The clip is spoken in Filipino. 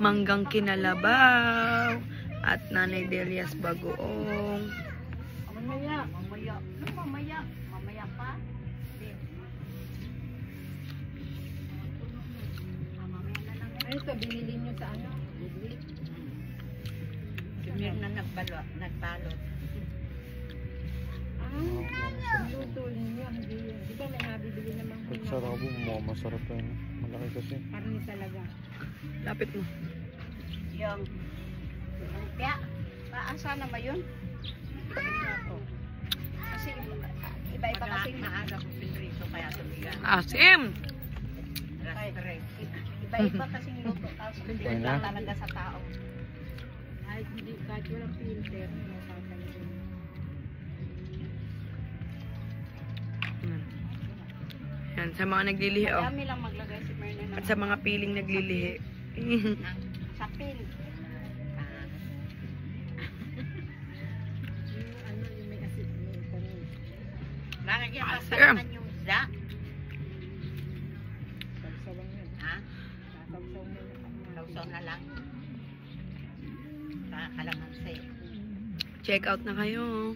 Manggang Kinalabaw at Nanay Delia's Bagoong. Mamaya. Mamaya pa. Mamaya na lang. Ano ito, binili nyo sa ano? Bibli? Sumir na nagbalot. Luto ninyo. Di ba may nabibili namang Sarabo mo, masarap yan. Malaki kasi. karni talaga. Lapit mo. Yung kaya, paasa na ba yun? Kasi iba-iba kasi maaga kung pinrito kaya tumigan. Asim! Iba-iba kasi luto tapos pinrito na? talaga sa tao. Kahit hindi, kahit walang filter, makakain. Yan, sa mga naglilihi, oh. Madami lang maglagay si Myrna At sa mga piling naglilihi. sa pil. Yung ano, yung may asid mo, kanin. Lalagyan pa sa Asim. naman yung isda. Sagsawang yun. Ha? Sasawsaw mo na kanya. Sausaw na lang. Sa kalamansi. Check out na kayo.